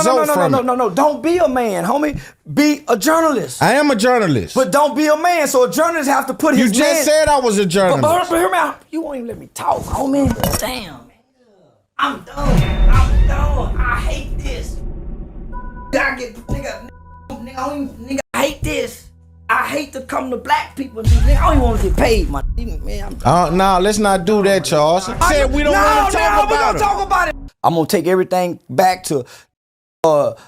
result from it. No. Don't be a man, homie. Be a journalist. I am a journalist. But don't be a man. So a journalist have to put his You just said I was a journalist. But hear me out. You won't even let me talk, homie. Damn. I'm done. I hate this. I get nigga, I hate this. I hate to come to black people and be nigga. I don't even want to get paid, man. Nah, let's not do that, Charles. I said we don't want to talk about it. I'm gonna take everything back to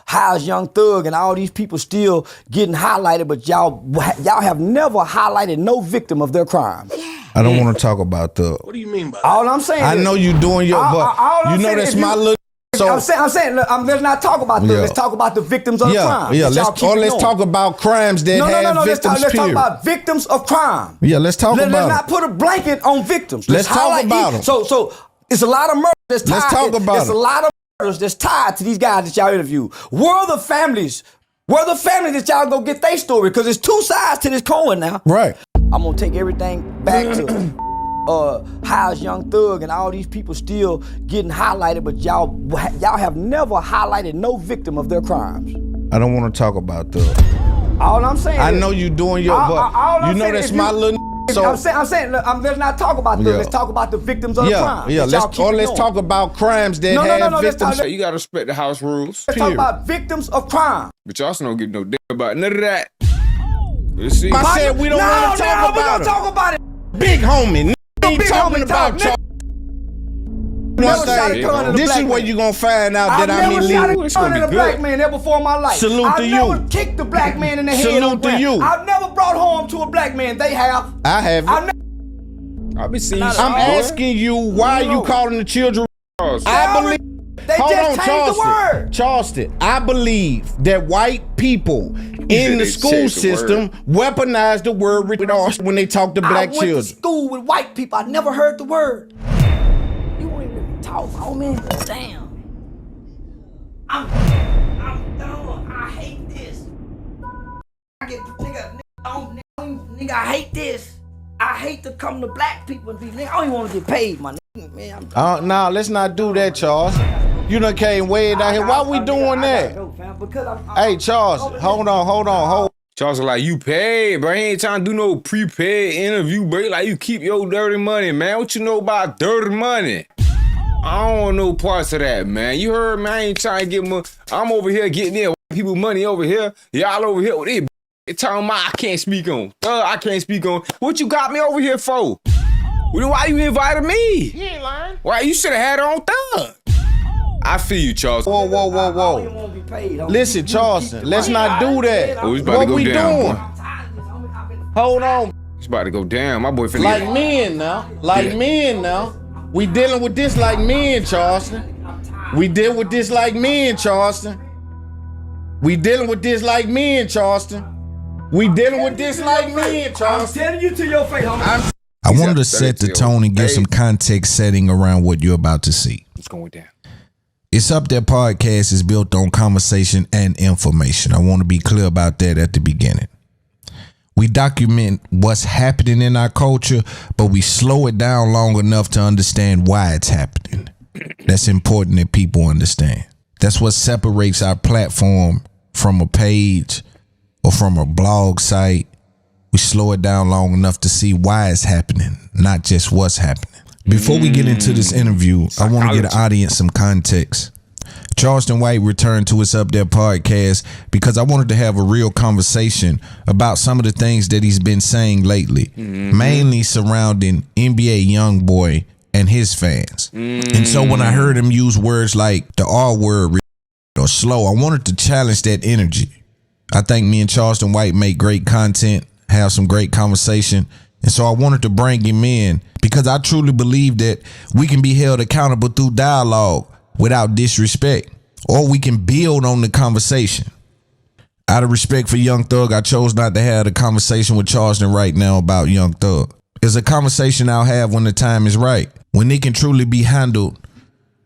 how's Young Thug and all these people still getting highlighted, but y'all have never highlighted no victim of their crimes. I don't want to talk about Thug. What do you mean by that? All I'm saying I know you doing your, but you know that's my little. So I'm saying, let's not talk about Thug. Let's talk about the victims of the crime. Yeah, let's talk about crimes that have victims. Let's talk about victims of crime. Yeah, let's talk about it. Let's not put a blanket on victims. Let's talk about them. So it's a lot of murders that's tied. Let's talk about It's a lot of murders that's tied to these guys that y'all interview. Where are the families that y'all go get their story? Because there's two sides to this coin now. Right. I'm gonna take everything back to how's Young Thug and all these people still getting highlighted, but y'all have never highlighted no victim of their crimes. I don't want to talk about Thug. All I'm saying I know you doing your, but you know that's my little. So I'm saying, let's not talk about Thug. Let's talk about the victims of the crime. Yeah, let's talk about crimes that have victims. You gotta respect the house rules. Let's talk about victims of crime. But y'all also don't give no damn about none of that. Let's see. I said we don't want to talk about it. Talk about it. Big homie. Ain't talking about y'all. This is where you gonna find out that I'm illegal. I never shot a black man ever before in my life. Salute to you. I never kicked a black man in the head. Salute to you. I've never brought harm to a black man. They have. I haven't. I'll be seeing. I'm asking you why you calling the children. I believe. They just changed the word. Charleston, I believe that white people in the school system weaponize the word when they talk to black children. I went to school with white people. I never heard the word. You won't even talk, homie. Damn. I'm done. I hate this. I get nigga, I hate this. I hate to come to black people and be nigga. I don't even want to get paid, my nigga, man. Nah, let's not do that, Charles. You done came way down here. Why we doing that? Hey, Charles, hold on. Charles like, you paid, bro. He ain't trying to do no prepaid interview, bro. Like, you keep your dirty money, man. What you know about dirty money? I don't want no parts of that, man. You heard me? I ain't trying to get money. I'm over here getting in people money over here. Y'all over here with it. It's talking about I can't speak on. I can't speak on. What you got me over here for? Why you invited me? You ain't lying. Why you should have had it on Thug. I feel you, Charles. Whoa. Listen, Charleston, let's not do that. Oh, it's about to go down, doing? Hold on. It's about to go down. My boy finna Like men now. We dealing with this like men, Charleston. We deal with this like men, Charleston. We dealing with this like men, Charleston. I'm telling you to your face, homie. I wanted to set the tone and give some context setting around what you're about to see. It's going down. It's Up There podcast is built on conversation and information. I want to be clear about that at the beginning. We document what's happening in our culture, but we slow it down long enough to understand why it's happening. That's important that people understand. That's what separates our platform from a page or from a blog site. We slow it down long enough to see why it's happening, not just what's happening. Before we get into this interview, I want to get the audience some context. Charleston White returned to his Up There podcast because I wanted to have a real conversation about some of the things that he's been saying lately, mainly surrounding NBA YoungBoy and his fans. And so when I heard him use words like the R word or slow, I wanted to challenge that energy. I think me and Charleston White make great content, have some great conversation. And so I wanted to bring him in because I truly believe that we can be held accountable through dialogue without disrespect, or we can build on the conversation. Out of respect for Young Thug, I chose not to have a conversation with Charleston right now about Young Thug. It's a conversation I'll have when the time is right, when it can truly be handled,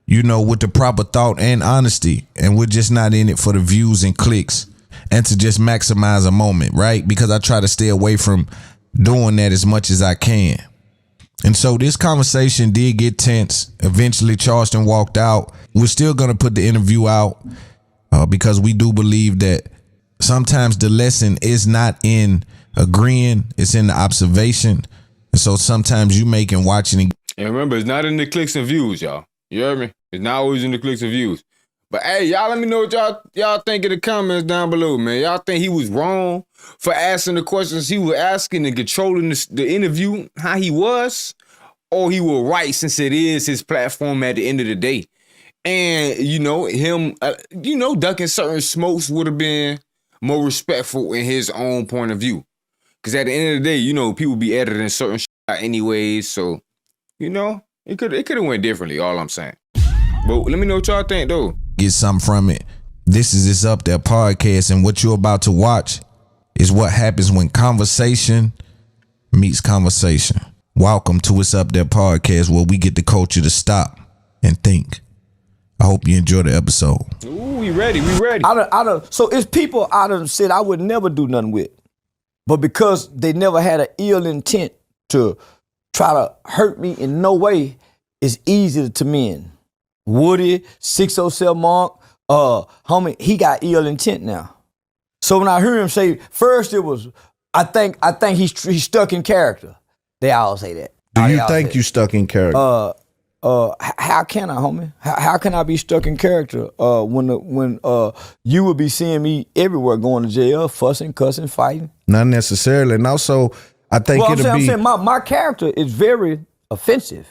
you know, with the proper thought and honesty, and we're just not in it for the views and clicks and to just maximize a moment, right? Because I try to stay away from doing that as much as I can. And so this conversation did get tense. Eventually Charleston walked out. We're still going to put the interview out. because we do believe that sometimes the lesson is not in agreeing, it's in the observation. And so sometimes you making watching. And remember, it's not in the clicks and views, y'all. You heard me? It's not always in the clicks and views. But hey, y'all let me know what y'all think in the comments down below, man. Y'all think he was wrong for asking the questions he was asking and controlling the interview how he was? Or he was right since it is his platform at the end of the day? And, you know, him, ducking certain smokes would have been more respectful in his own point of view. Because at the end of the day, you know, people be editing certain shit out anyways. So, you know, it could have went differently, all I'm saying. But let me know what y'all think, though. Get something from it. This is It's Up There podcast, and what you're about to watch is what happens when conversation meets conversation. Welcome to It's Up There podcast, where we get the culture to stop and think. I hope you enjoy the episode. Ooh, we ready. So it's people I done said I would never do nothing with. But because they never had an ill intent to try to hurt me in no way, it's easy to mend. Woody, 607 Mark, homie, he got ill intent now. So when I heard him say, first it was, I think he's stuck in character. They all say that. Do you think you stuck in character? How can I, homie? How can I be stuck in character when you would be seeing me everywhere going to jail, fussing, cussing, fighting? Not necessarily. And also, I think I'm saying my character is very offensive.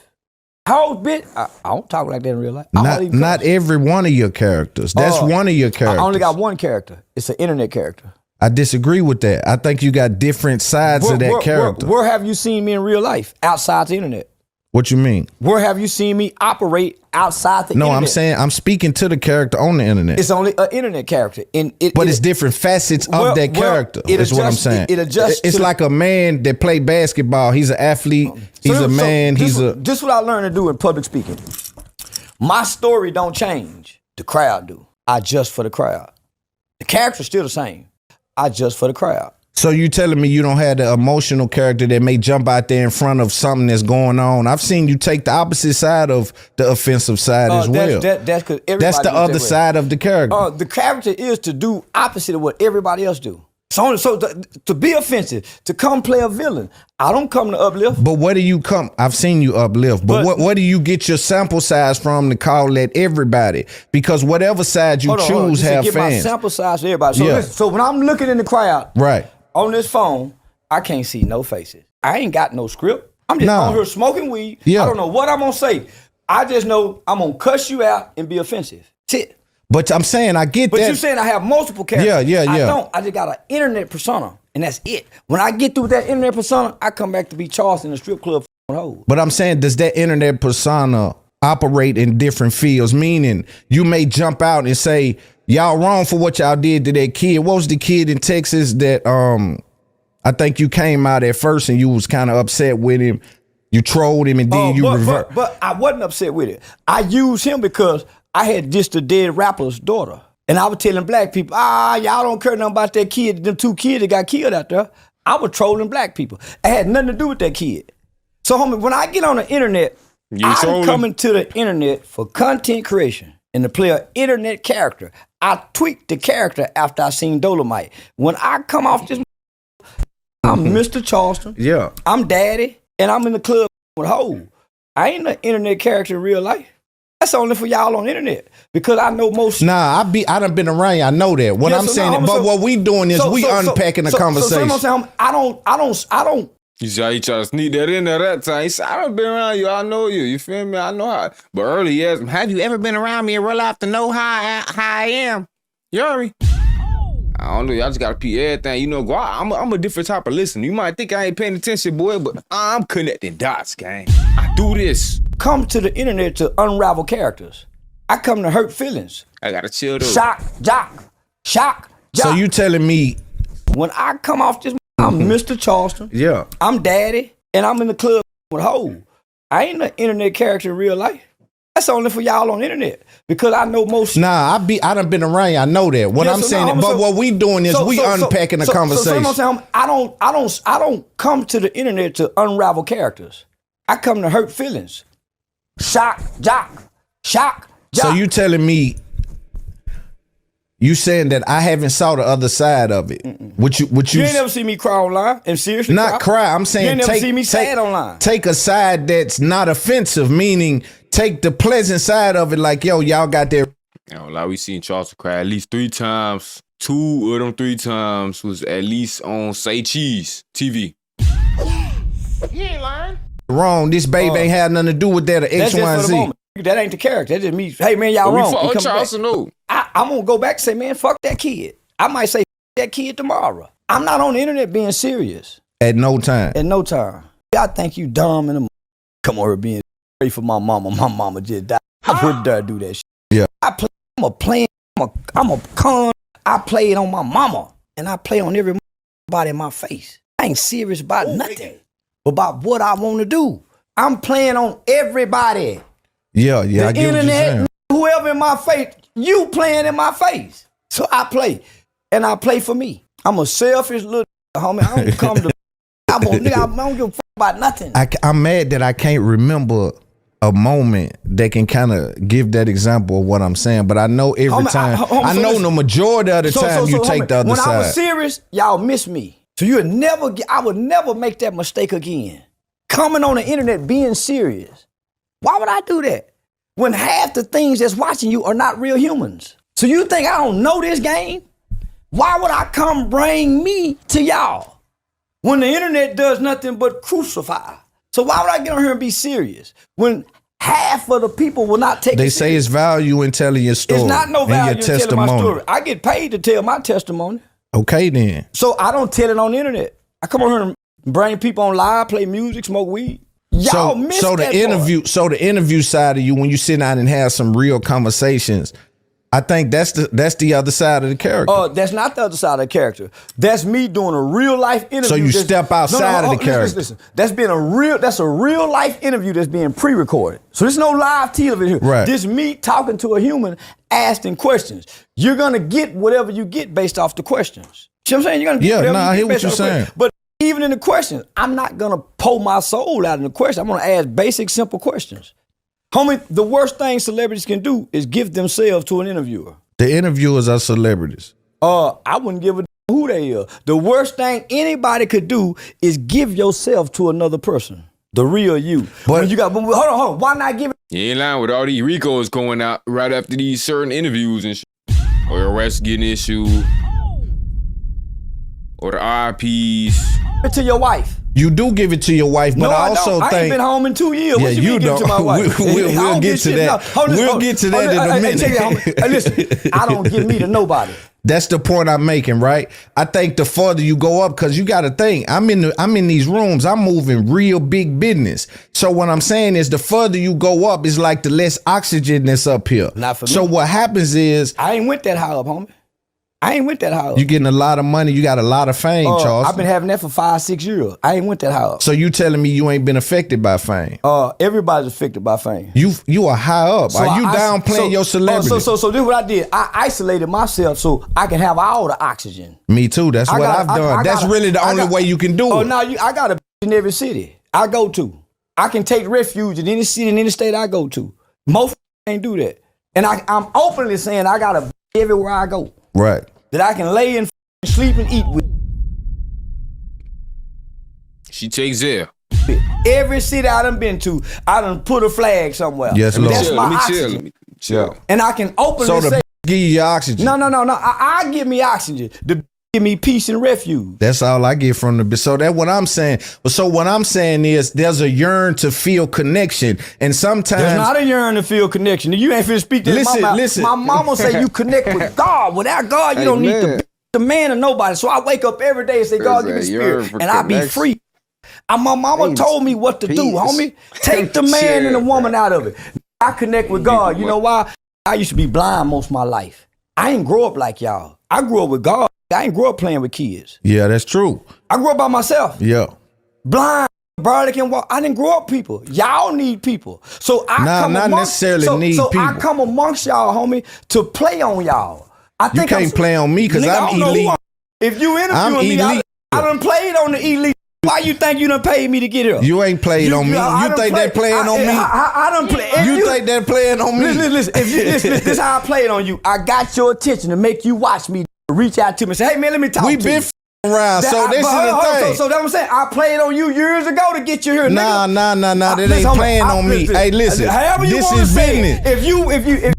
How bit? I don't talk like that in real life. Not every one of your characters. That's one of your characters. I only got one character. It's an internet character. I disagree with that. I think you got different sides of that character. Where have you seen me in real life outside the internet? What you mean? Where have you seen me operate outside the internet? No, I'm saying I'm speaking to the character on the internet. It's only an internet character. But it's different facets of that character. Is what I'm saying. It adjusts. It's like a man that play basketball. He's an athlete. He's a man. This what I learned to do in public speaking. My story don't change. The crowd do. I adjust for the crowd. The character's still the same. I adjust for the crowd. So you telling me you don't have the emotional character that may jump out there in front of something that's going on? I've seen you take the opposite side of the offensive side as well. That's the other side of the character. The character is to do opposite of what everybody else do. So to be offensive, to come play a villain, I don't come to uplift. But where do you come? I've seen you uplift. But where do you get your sample size from to call that everybody? Because whatever side you choose have get fans. My sample size for everybody. So, listen, so when I'm looking in the crowd, right, on this phone, I can't see no faces. I ain't got no script. I'm just on here smoking weed. Yeah. I don't know what I'm gonna say. I just know I'm gonna cuss you out and be offensive. That's it. But I'm saying I get that. But you're saying I have multiple characters. Yeah. I don't. I just got an internet persona, and that's it. When I get through with that internet persona, I come back to be Charleston in the strip club hoes. But I'm saying, does that internet persona operate in different fields? Meaning, you may jump out and say, y'all wrong for what y'all did to that kid. What was the kid in Texas that I think you came out at first and you was kind of upset with him? You trolled him and then you revert. But I wasn't upset with it. I used him because I had just a dead rapper's daughter. And I was telling black people, y'all don't care nothing about that kid, them two kids that got killed out there. I was trolling black people. It had nothing to do with that kid. So, homie, when I get on the internet, I'm coming to the internet for content creation and to play an internet character. I tweaked the character after I seen Dolomite. When I come off this, I'm Mr. Charleston. Yeah. I'm daddy, and I'm in the club with Ho. I ain't an internet character in real life. That's only for y'all on the internet because I know most. Nah, I done been around. I know that. What I'm saying, but what we doing is we unpacking the conversation. So I don't. You see how he tried to sneak that in there that time. He said, I done been around you. I know you. You feel me? I know how. But early he asked him, have you ever been around me in real life to know how I am? You heard me? I don't know. Y'all just got to peep everything. You know, I'm a different type of listener. You might think I ain't paying attention, boy, but I'm connecting dots, gang. I do this. Come to the internet to unravel characters. I come to hurt feelings. I got to chill, though. Shock. So you telling me. When I come off this, I'm Mr. Charleston. Yeah. I'm daddy, and I'm in the club with Ho. I ain't an internet character in real life. That's only for y'all on the internet because I know most. Nah, I done been around. I know that. What I'm saying, but what we doing is we unpacking the conversation. So I don't come to the internet to unravel characters. I come to hurt feelings. Shock. So you telling me You saying that I haven't saw the other side of it. What you You ain't never see me cry online and seriously not cry. I'm saying you ain't never see me sad online. Take a side that's not offensive, meaning take the pleasant side of it. Like, yo, y'all got there. Like we seen Charleston cry at least 3 times. 2 of them 3 times was at least on Say Cheese TV. You ain't lying. Wrong. This baby ain't had nothing to do with that or X, Y, and Z. That ain't the character. That's just me. Hey man, y'all wrong. We fuck Charleston, no. I'm gonna go back and say, man, fuck that kid. I might say that kid tomorrow. I'm not on the internet being serious. At no time. At no time. I think you dumb and come over being pray for my mama. My mama just died. I wouldn't dare do that shit. Yeah. I'm a plan. I'm a con. I play it on my mama. And I play on everybody in my face. I ain't serious about nothing. About what I want to do. I'm playing on everybody. Yeah, the I get internet, what you're saying. Whoever in my face, you playing in my face. So I play. And I play for me. I'm a selfish little homie. I don't come to I don't give a fuck about nothing. I'm mad that I can't remember a moment that can kind of give that example of what I'm saying. But I know every time. I know the majority of the time you take the other side. When I was serious, y'all miss me. So I would never make that mistake again. Coming on the internet being serious. Why would I do that? When half the things that's watching you are not real humans. So you think I don't know this game? Why would I come bring me to y'all? When the internet does nothing but crucify. So why would I get on here and be serious? When half of the people will not take it serious. They say it's value in telling your story. It's not no value in telling testimony. my story. I get paid to tell my testimony. Okay then. So I don't tell it on the internet. I come on here and bring people on live, play music, smoke weed. Y'all miss that part. So the interview side of you, when you sit down and have some real conversations, I think that's the other side of the character. That's not the other side of the character. That's me doing a real life interview. So you step outside of the character. Listen. That's a real life interview that's being pre-recorded. So there's no live television. Right. This me talking to a human, asking questions. You're gonna get whatever you get based off the questions. See what I'm saying? You're gonna get whatever I you hear get based what off you're the saying. questions. But even in the questions, I'm not gonna pour my soul out in the question. I'm gonna ask basic, simple questions. Homie, the worst thing celebrities can do is give themselves to an interviewer. The interviewers are celebrities. I wouldn't give a who they are. The worst thing anybody could do is give yourself to another person. The real you. But when you got, hold on. Why not give it? You ain't lying with all these Ricos going out right after these certain interviews and shit. Or arrests getting issued. Or the RIPs. To your wife. You do give it to your wife, but I also think I ain't been home in 2 years. Yeah, what you mean don't. Give it to my wife? We'll get to that. We'll get to that in a minute. Hey, listen, I don't give me to nobody. That's the point I'm making, right? I think the further you go up, because you got to think, I'm in these rooms, I'm moving real big business. So what I'm saying is, the further you go up, is like the less oxygen that's up here. Not for me. So what happens is, I ain't went that high up, homie. I ain't went that high up. You getting a lot of money, you got a lot of fame, Charles. I've been having that for 5-6 years. I ain't went that high up. So you telling me you ain't been affected by fame? Everybody's affected by fame. You are high up. So are you downplaying your celebrity? So this is what I did. I isolated myself so I can have all the oxygen. Me too. That's what I've done. That's really the only way you can do it. Oh, no, I got a in every city I go to. I can take refuge in any city, in any state I go to. Most can't do that. And I'm openly saying I got a everywhere I go. Right. That I can lay and sleep and eat with. She takes there. Every city I done been to, I done put a flag somewhere. Yes, Lord. That's my oxygen. Let me chill. And I can openly say, give you your oxygen. No. I give me oxygen. The give me peace and refuge. That's all I get from the. So that's what I'm saying. So what I'm saying is, there's a yearn to feel connection, and sometimes there's not a yearn to feel connection. You ain't finna speak to listen. My mama say you connect with God. Without God, you don't need to be the man or nobody. So I wake up every day and say, God, give me spirit, and I be free. And my mama told me what to do, homie. Take the man and the woman out of it. I connect with God. You know why? I used to be blind most of my life. I ain't grow up like y'all. I grew up with God. I ain't grow up playing with kids. Yeah, that's true. I grew up by myself. Yeah. Blind, barely can walk. I didn't grow up people. Y'all need people. So I need people. I come amongst y'all, homie, to play on y'all. I think you can't play on me because I'm elite. If you interviewing me, I done played on the elite. Why you think you done paid me to get here? You ain't played on me. You think they playing on me? I done played. You think they're playing on me? Listen, this is how I played on you. I got your attention to make you watch me. Reach out to me and say, hey man, let me talk to you. We been around, so this is the thing. So that's what I'm saying. I played on you years ago to get you here, nigga. Nah. That ain't playing on me. Hey, listen. This is business. If you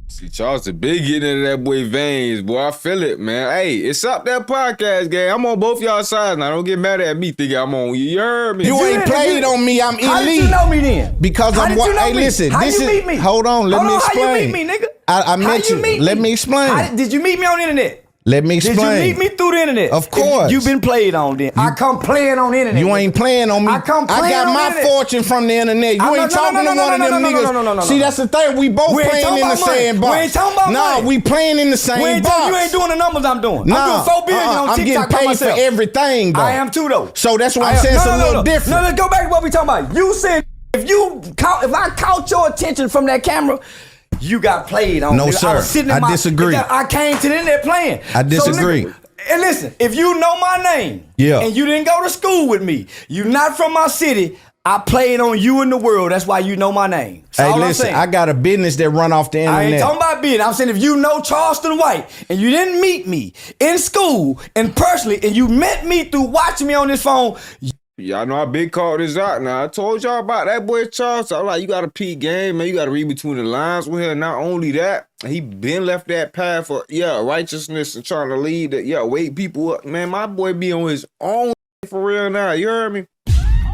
See, Charleston big getting into that boy veins, boy. I feel it, man. Hey, it's up that podcast game. I'm on both y'all sides now. Don't get mad at me thinking I'm on you. You heard me? You ain't played on me. I'm elite. How did you know me then? Because I'm what? Hey, listen. How this you is. Meet me? Hold on. Let me explain. How you meet me, nigga? I met you. Let me explain. Did you meet me on the internet? Let me explain. Did you meet me through the internet? Of course. You been played on then. I come playing on the internet. You ain't playing on me. I got my fortune from the internet. You ain't talking to one of them niggas. See, that's the thing. We both playing in the same box. We ain't talking about money. Nah, we playing in the same box. You ain't doing the numbers I'm doing. Nah, I'm doing $4 billion on TikTok. I'm getting paid for everything, though. I am too, though. So that's what I'm saying. It's a little different. No, let's go back to what we talking about. You said if I caught your attention from that camera, you got played on. No, sir. I disagree. I came to the internet playing. I disagree. So, and listen, if you know my name, and you didn't go to school with me, you not from my city, I played on you in the world. That's why you know my name. That's hey, listen, I got a business that run off the internet. I ain't talking about business. I'm saying if you know Charleston White and you didn't meet me in school and personally, and you met me through watching me on this phone. Y'all know I big called this out now. I told y'all about that boy Charleston. I'm like, you got to peep game, man. You got to read between the lines with him. Not only that, he been left that path for, righteousness and trying to lead, wake people up. Man, my boy be on his own for real now. You heard me?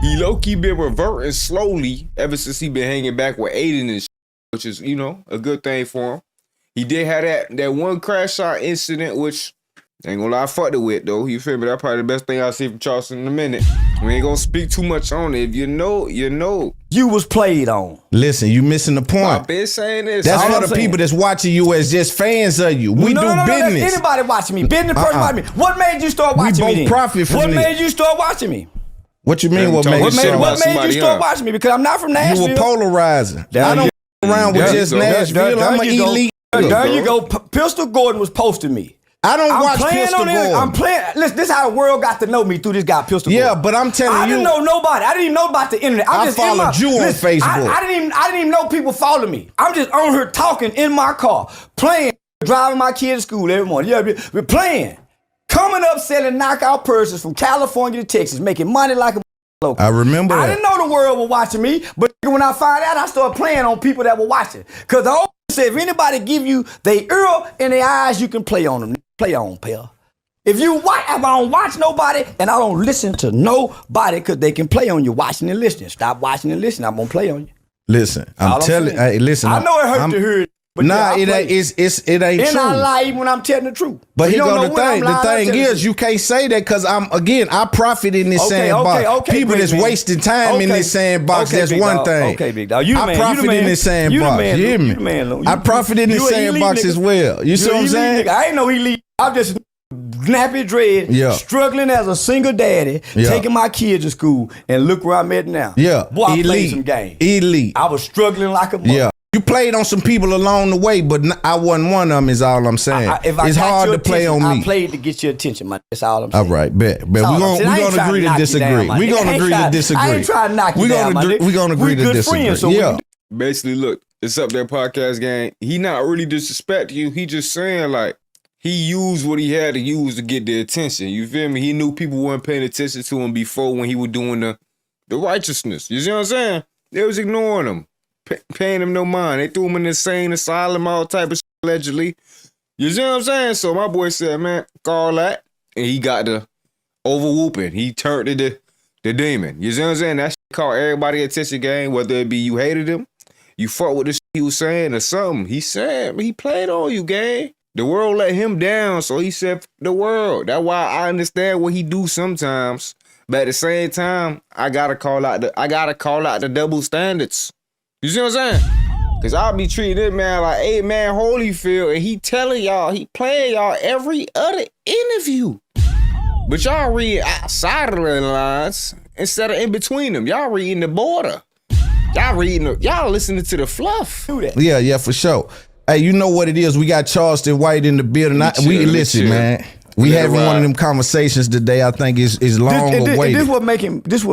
He low-key been reverting slowly ever since he been hanging back with Aiden and shit, which is, a good thing for him. He did have that one crash out incident, which... ain't gonna lie, I fucked it with though. You feel me? That's probably the best thing I'll see from Charleston in a minute. We ain't gonna speak too much on it. If you know, you know. You was played on. Listen, you missing the point. I've been saying this. That's for the people that's watching you as just fans of you. We do business. That's anybody watching me. Business person watching me. What made you start watching me then? We both profit from What this. made you start watching me? What you mean what made you start watching me? What made you start watching me? Because I'm not from Nashville. You were polarizing. I don't around with just Nashville. I'm an elite. There you go. Pistol Gordon was posting me. I don't watch Pistol Gordon. I'm playing. Listen, this is how the world got to know me through this guy, Pistol Gordon. Yeah, but I'm telling you. I didn't know nobody. I didn't even know about the internet. I followed you on Facebook. I didn't even know people follow me. I'm just on here talking in my car, playing, driving my kid to school every morning. Yeah, we're playing. Coming up selling knockout purses from California to Texas, making money like a local. I remember that. I didn't know the world was watching me, but when I found out, I started playing on people that were watching. Because the old said, if anybody give you their ear and their eyes, you can play on them. Play on, pal. If I don't watch nobody and I don't listen to nobody because they can play on you, watching and listening. Stop watching and listening. I'm going to play on you. Listen, I'm telling you. Hey, listen. I know it hurt to hear it. But nah, it ain't true. And I lie even when I'm telling the truth. But here go the thing. The thing is, you can't say that because I profit in this sandbox. People that's wasting time in this sandbox, that's one thing. Okay, big dog. I profit in this sandbox. You hear me? I profit in this sandbox as well. You see what I'm saying? I ain't know he leave. I'm just nappy dread, struggling as a single daddy, taking my kids to school, and look where I'm at now. Yeah. Boy, I played some games. Elite. I was struggling like a mother. Yeah. You played on some people along the way, but I wasn't one of them, is all I'm saying. It's hard to play on me. I played to get your attention, man. That's all I'm saying. All right, bet. We're going to agree to disagree. We're going to agree to disagree. I ain't trying to knock you down, my nigga. We're going to agree to disagree. So basically, look, it's up there podcast gang. He not really disrespecting you. He just saying, like, he used what he had to use to get the attention. You feel me? He knew people weren't paying attention to him before when he was doing the righteousness. You see what I'm saying? They was ignoring him. Paying him no mind. They threw him in the insane asylum, all type of shit, allegedly. You see what I'm saying? So my boy said, man, call that. And he got the overwhooping. He turned to the demon. You see what I'm saying? That shit caught everybody attention game, whether it be you hated him, you fought with the shit he was saying or something. He said, he played on you, gang. The world let him down, so he said, the world. That's why I understand what he do sometimes. But at the same time, I gotta call out the double standards. You see what I'm saying? Cause I'll be treating this man like, hey man, Holyfield, and he telling y'all, he playing y'all every other interview. But y'all read outside of the lines instead of in between them. Y'all reading the border. Y'all listening to the fluff. Yeah, for sure. Hey, you know what it is? We got Charleston White in the building. We listen, man. We having one of them conversations today. I think is long awaited. This what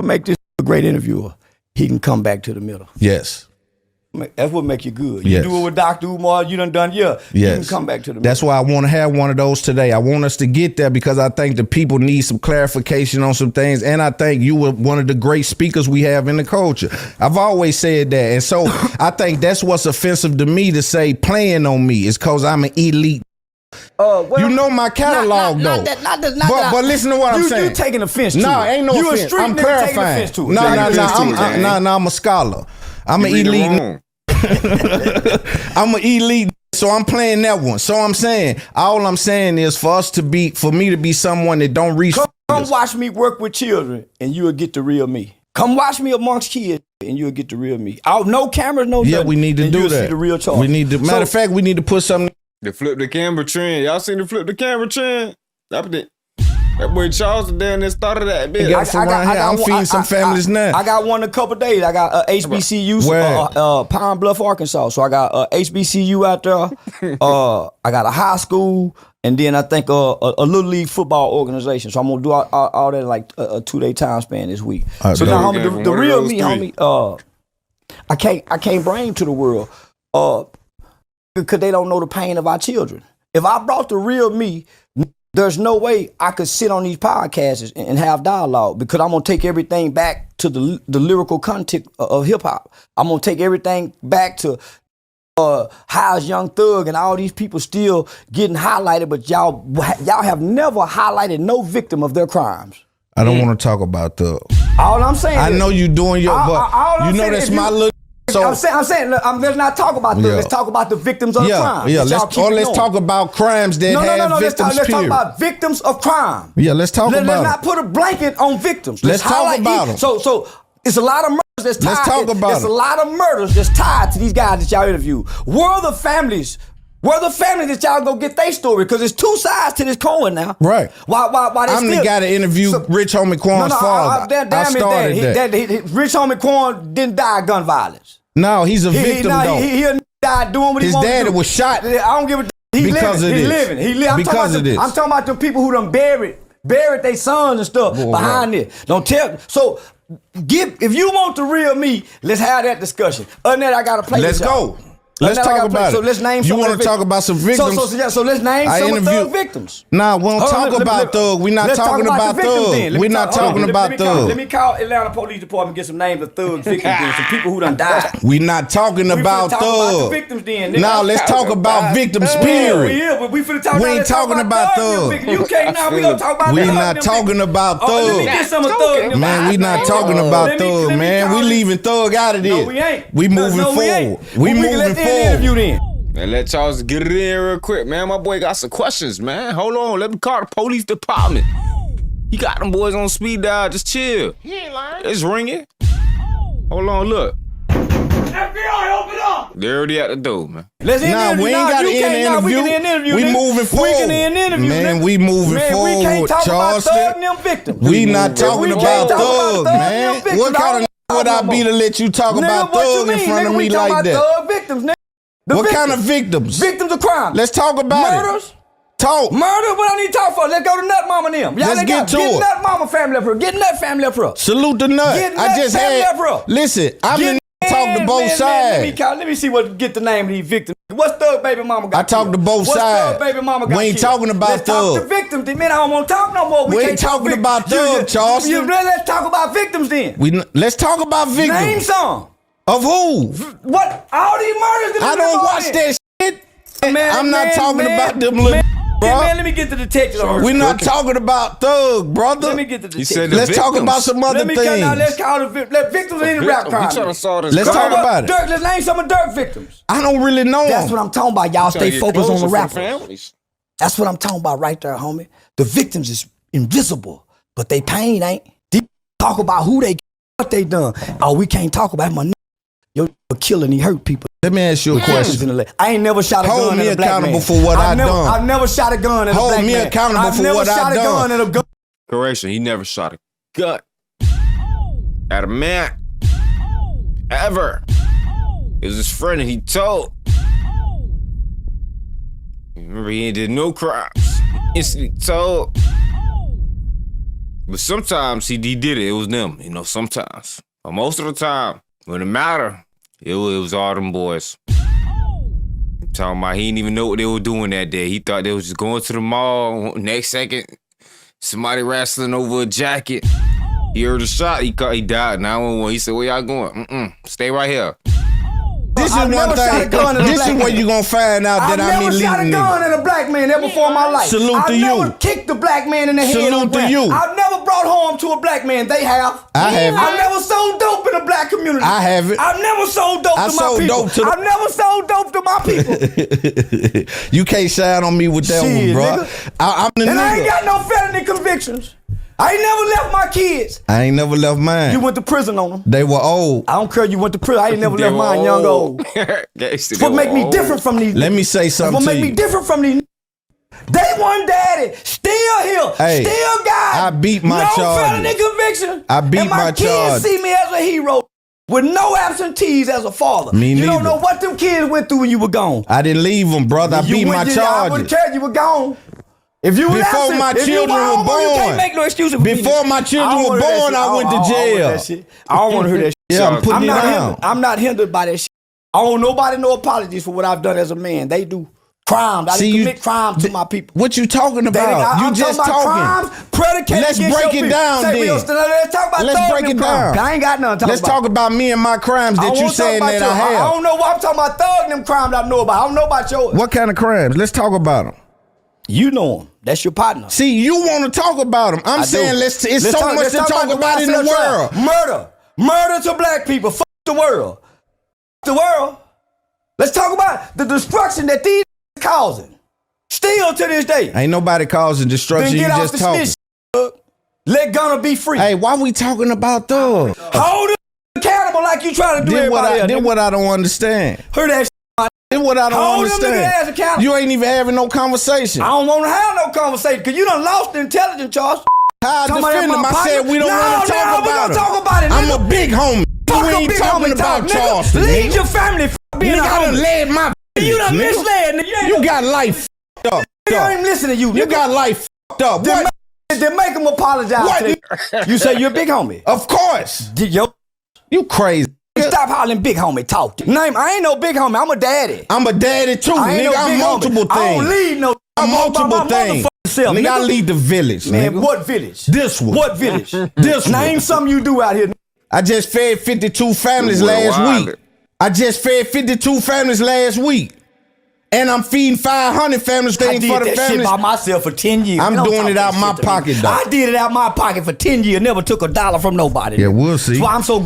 make this a great interviewer. He can come back to the middle. Yes. That's what make you good. Yes. You do it with Dr. Umar, you done Yes. You can come back to the middle. That's why I want to have one of those today. I want us to get there because I think the people need some clarification on some things. And I think you were one of the great speakers we have in the culture. I've always said that. And so I think that's what's offensive to me to say playing on me is because I'm an elite. You know my catalog though. But listen to what I'm saying. You taking offense to it. No, ain't no you offense. A street I'm nigga clarifying. taking offense to it. No, I'm a scholar. I'm an elite. I'm an elite, so I'm playing that one. So I'm saying, all I'm saying is for me to be someone that don't reach. Come watch me work with children, and you'll get the real me. Come watch me amongst kids, and you'll get the real me. No cameras, no nothing. Yeah, we need to do that. See the real Charles. Matter of fact, we need to put something. The flip the camera trend. Y'all seen the flip the camera trend? That boy Charleston down there started that bitch. I'm feeding some families now. I got one in a couple days. I got HBCU, Pine Bluff, Arkansas. So I got HBCU out there. I got a high school, and then I think a little league football organization. So I'm gonna do all that in like a 2-day time span this week. So now, homie, the real me, homie. I can't bring to the world because they don't know the pain of our children. If I brought the real me, there's no way I could sit on these podcasts and have dialogue because I'm going to take everything back to the lyrical content of hip hop. I'm going to take everything back to how's Young Thug and all these people still getting highlighted, but y'all have never highlighted no victim of their crimes. I don't want to talk about Thug. All I'm saying I know you doing your, but you know that's my little. So, I'm saying, let's not talk about that. Let's talk about the victims of crime. Yeah, let's talk about crimes that have victims. Let's talk about victims of crime. Yeah, let's talk about it. Let's not put a blanket on victims. Let's talk about them. So it's a lot of murders that's tied. Let's talk about It's a lot of murders that's tied to these guys that y'all interview. Where are the families that y'all go get their story? Because there's two sides to this coin now. Right. Why I'm the guy that interviewed Rich Homie Quan's father. I started that. Rich Homie Quan didn't die of gun violence. No, he's a victim though. He died doing what he wanted to do. His daddy was shot. I don't give a damn. Because of this. He's living. Because of this. I'm talking about the people who done buried their sons and stuff behind this. Don't tell. So if you want the real me, let's have that discussion. Other than that, I gotta play. Let's go. Let's talk about it. So let's name. You want to talk about some victims? So let's name some of Thug victims. Nah, we don't talk about Thug. We're not talking about Thug. We're not talking about Thug. Let me call Atlanta Police Department and get some names of Thug victims then, some people who done died. We're not talking about Thug. Victims then. Now let's talk about victims. Period. We finna talk. We ain't talking about Thug. You can't now. We gonna talk about. We not talking about Thug. Let me get some of Thug. Man, we not talking about Thug. Man, we leaving Thug out of this. No, we ain't. We moving forward. We moving forward. Man, let Charles get it in real quick, man. My boy got some questions, man. Hold on, let me call the police department. He got them boys on speed dial. Just chill. He ain't lying. It's ringing. Hold on, look. FBI, open up. They're already at the door, man. Let's end the interview. We ain't got to end the interview. We moving forward. We can end the interview. Man, we moving forward, we can't talk Charleston. about Thug and them victims. We not talking about Thug, man. What kind of would I be to let you talk about Thug in front of me like that? Thug victims, nigga. What kind of victims? Victims of crime. Let's talk about Murders. Talk. Murder, what I need to talk for? Let's go to Nut Mama and them. Let's get to it. Get Nut Mama family up here. Get Nut family up here. Salute the Nut. Get I just family had. up here. Listen, I've been talking to both sides. Let me see get the name of these victims. What's Thug baby mama got? I talked to both sides. What's Thug baby mama got? We ain't talking about Let's Thug. talk to victims. Man, I don't want to talk no more. We ain't talking about Thug, Charleston. Let's talk about victims then. Let's talk about victims. Name some. Of who? What? All these murders. I don't watch that shit. I'm not talking about them little. Man, let me get the detective. We're not talking about Thug, brother. Let me get the detective. Let's talk about some other things. Let's call the victims of any rap crime. Let's talk about it. Let's name some of Dirk victims. I don't really know them. That's what I'm talking about. Y'all stay focused on the rappers. That's what I'm talking about right there, homie. The victims is invisible, but they pain ain't. They talk about who they, what they done. Oh, we can't talk about my yo killing, he hurt people. Let me ask you a question. I ain't never shot a Hold gun me at a black man. accountable for what I done. I've never shot a gun at a black man. Hold me accountable for what I done. I've never shot a gun at a gun. Correction, he never shot a gun at a man. Ever. It was his friend and he told. Remember, he ain't did no crimes. So, but sometimes he did it. It was them, you know. Sometimes, but most of the time, when it mattered, it was all them boys. I'm talking about he didn't even know what they were doing that day. He thought they was just going to the mall. Next second, somebody wrestling over a jacket. He heard a shot. He died. 911. He said, "Where y'all going? Stay right here." This is one thing. This is where you gonna find out that I'm elite. I've never shot a gun at a black man ever before in my life. Salute to you. I've never kicked a black man in the head. Salute to you. I've never brought harm to a black man. They have. I haven't. I've never sold dope in a black community. I haven't. I've never sold dope to my people. I've never sold dope to my people. You can't shine on me with that one, bro. I'm the nigga. And I ain't got no felony convictions. I ain't never left my kids. I ain't never left mine. You went to prison on them. They were old. I don't care. You went to prison. I ain't never left mine young old. That's what make me different from these. Let me say something to you. What make me different from these. Day one daddy, still here, hey, still got. I beat my charges. No felony conviction. I beat and my charges. kids see me as a hero with no absentees as a father. Me neither. You don't know what them kids went through when you were gone. I didn't leave them, brother. I beat my charges. I wouldn't care. You were gone. If you before my children were born, you can't make no excuses for before my children were born, I went to jail. I don't want to hear that shit. Yeah, I'm putting it down. I'm not hindered by that shit. I don't nobody no apologies for what I've done as a man. They do crimes. I didn't commit crimes to my people. What you talking about? You just talking. Crimes predicated. Let's break it down then. Let's talk about. Let's break it down. I ain't got nothing to talk about. Let's talk about me and my crimes that you saying that I have. I don't know what I'm talking about. Thugging them crimes I know about. I don't know about yours. What kind of crimes? Let's talk about them. You know them. That's your partner. See, you want to talk about them. I'm saying it's so much to talk about in the world. Murder to black people. Fuck the world. The world. Let's talk about the destruction that these causing. Still to this day. Ain't nobody causing destruction. You just talking. Let Gunna be free. Hey, why we talking about thugs? Hold it accountable like you trying to do everybody else. This what I don't understand. Hear that shit. This what I don't understand. You ain't even having no conversation. I don't want to have no conversation because you done lost the intelligence, Charles. How I defend him? I said we don't want to talk about it. Talk about it. I'm a big homie. You ain't talking about Charleston. Lead your family. You gotta led my business. You done misled, nigga. You got life fucked up. I ain't listening to you. You got life fucked up. What? Then make him apologize. You say you're a big homie. Of course. You crazy. Stop hollering big homie. Talk to name. I ain't no big homie. I'm a daddy. I'm a daddy too. Nigga, I'm multiple things. I don't lead no. I'm multiple things. Nigga, I lead the village. Man, nigga. What village? This one. What village? This one. Name something you do out here. I just fed 52 families last week. I just fed 52 families last week. And I'm feeding 500 families. I did that shit by myself for 10 years. I'm doing it out my pocket, though. I did it out my pocket for 10 years. Never took $1 from nobody. Yeah, we'll see. That's why I'm so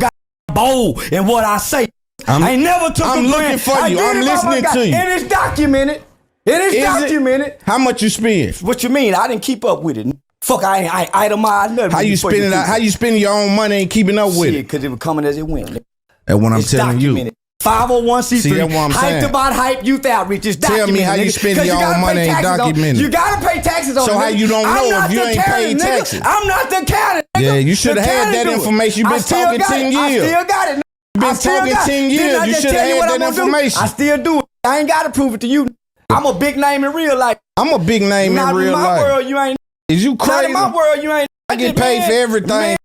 bold in what I say. I ain't never took I'm looking for you. I'm listening to you. And it's documented. It is documented. How much you spend? What you mean? I didn't keep up with it. Fuck, I ain't itemized nothing. How you spending? How you spending your own money and keeping up with it? Because it was coming as it went. That's what I'm telling you. 501c3. See, that's what I'm saying. Hyped about hype youth outreach. It's documented. Tell me how you spend your own money ain't documented. You gotta pay taxes on it. So how you don't know if you ain't paid taxes? I'm not the accountant. Yeah, you should have had that information. You've been talking 10 years. I still got it. You've been talking 10 years. You should have had that information. I still do it. I ain't gotta prove it to you. I'm a big name in real life. I'm a big name in real life. Not in my world, you ain't. Is you crazy? Not in my world, you ain't. I get paid for everything.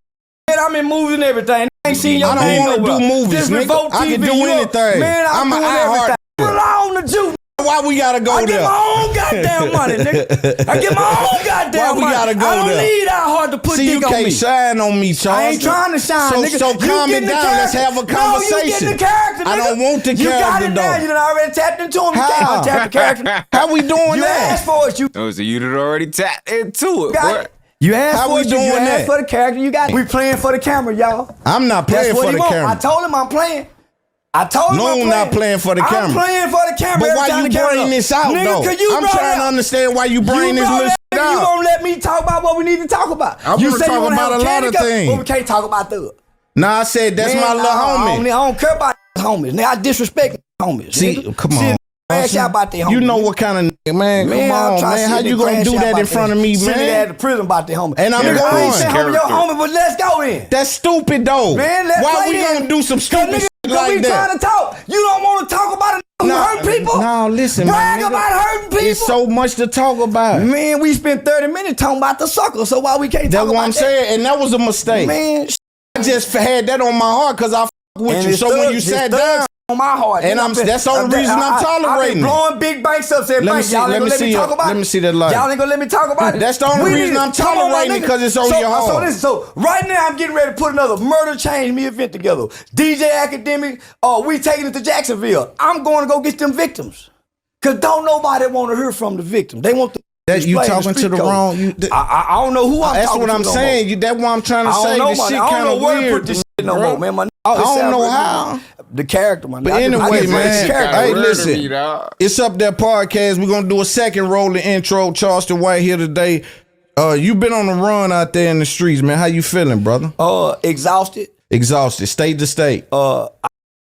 I'm in movies and everything. I ain't seen your name. I don't want to do movies, nigga. I can do anything. Man, I'm an iHeart. Along the juice. Why we gotta go there? I get my own goddamn money, nigga. I get my own goddamn money. Why we gotta go there? I don't need iHeart to put dick on me. See, you can't shine on me, Charles. I ain't trying to shine, nigga. So calm it down. Let's have a conversation. No, you getting the character, nigga. I don't want the character, though. You got it now. You done already tapped into him. How? You can't untap the character. How we doing you that? You asked for it. Oh, so you done already tapped into it, boy. You asked for it. You asked for the character. You got it. We playing for the camera, y'all. I'm not playing for the camera. I told him I'm playing. I'm not playing for the camera. I'm playing for the camera. But why you bring this out, though? I'm trying to understand why you bring this little shit out. You won't let me talk about what we need to talk about. I want to talk about a lot of things. But we can't talk about that. Nah, I said that's my little homie. I don't care about homies. Now I disrespect homies. See, come on. About the homies. You know what kind of nigga, man? Come on, man. How you gonna do that in front of me, man? At the prison about the homie. And I'm going. I ain't saying homie, your homie, but let's go in. That's stupid, though. Man, why we gonna do some stupid shit like that? We trying to talk. You don't want to talk about it. hurting people? No, listen, Brag man. about hurting people? It's so much to talk about. Man, we spent 30 minutes talking about the sucker, so why we can't talk That's about what I'm that? saying, and that was a mistake. Man, I just had that on my heart because I with and you. it's So when thugs- you it's sat thugs down, on my heart. And that's the only reason I'm tolerating I've been it. blowing big banks up, saying, Let me banks, see- y'all let ain't me gonna let see me your- talk about let it. me see that light. Y'all ain't gonna let me talk about it. That's the only reason I'm come on, my tolerating it, nigga. 'cause it's on your heart. So right now I'm getting ready to put another Murder Change Me event together. DJ Academic, we taking it to Jacksonville. I'm going to go get them victims. Cause don't nobody want to hear from the victim. They want the that you explain the talking to street the code. wrong. I don't know who I'm That's talking what to I'm no saying. more. That's what I'm trying to I say. don't know, This man. shit I don't kind know of where to weird put this shit no bro. more, man. My I don't know how. The character, man. But I anyway, just man. the character. Hey, Word to listen. me, dog. It's Up There podcast. We're gonna do a second rolling intro. Charleston White here today. You been on the run out there in the streets, man. How you feeling, brother? Exhausted. Exhausted, state to state. I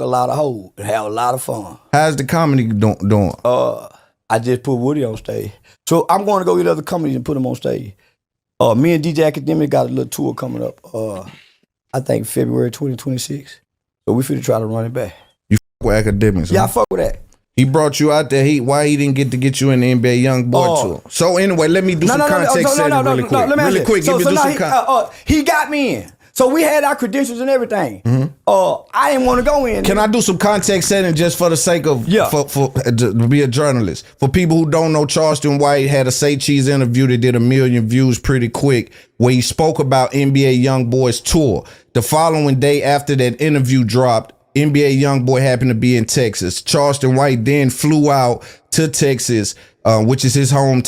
a lot of hoes and have a lot of fun. How's the comedy doing? I just put Woody on stage. So I'm going to go get other companies and put them on stage. Me and DJ Academic got a little tour coming up. I think February 2026. So we finna try to run it back. You with academics? Yeah, I Huh? fuck with that. He brought you out there. Why he didn't get you in the NBA Young Boy tour? So anyway, let me do some context setting really quick. Let me Really ask quick, you. give me So do now some context. he got me in. So we had our credentials and everything. I didn't want to go in. Can I do some context setting just for the sake of for to be a journalist? For people who don't know, Charleston White had a Say Cheese interview that did 1 million views pretty quick, where he spoke about NBA Young Boy's tour. The following day after that interview dropped, NBA Young Boy happened to be in Texas. Charleston White then flew out to Texas, which is his home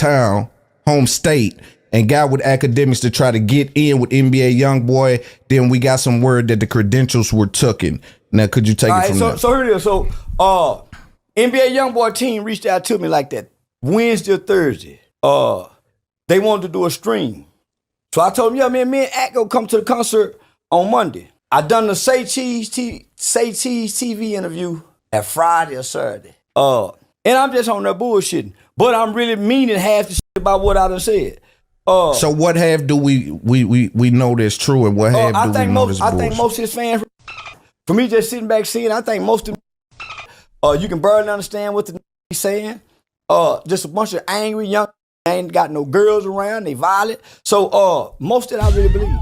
state, and got with academics to try to get in with NBA Young Boy. Then we got some word that the credentials were taken. Now, could you take it from there? So here it is. So NBA Young Boy team reached out to me like that Wednesday or Thursday. They wanted to do a stream. So I told them, yeah, man, me and Ack gonna come to the concert on Monday. I done the Say Cheese TV interview at Friday or Saturday. And I'm just on there bullshitting. But I'm really meaning half the shit about what I done said. So what half do we know that's true, and what half do we know that's bullshit? I think most of his fans, for me just sitting back seeing, I think most of you can barely understand what the he's saying. Just a bunch of angry young, ain't got no girls around, they violent. So most of it I really believe.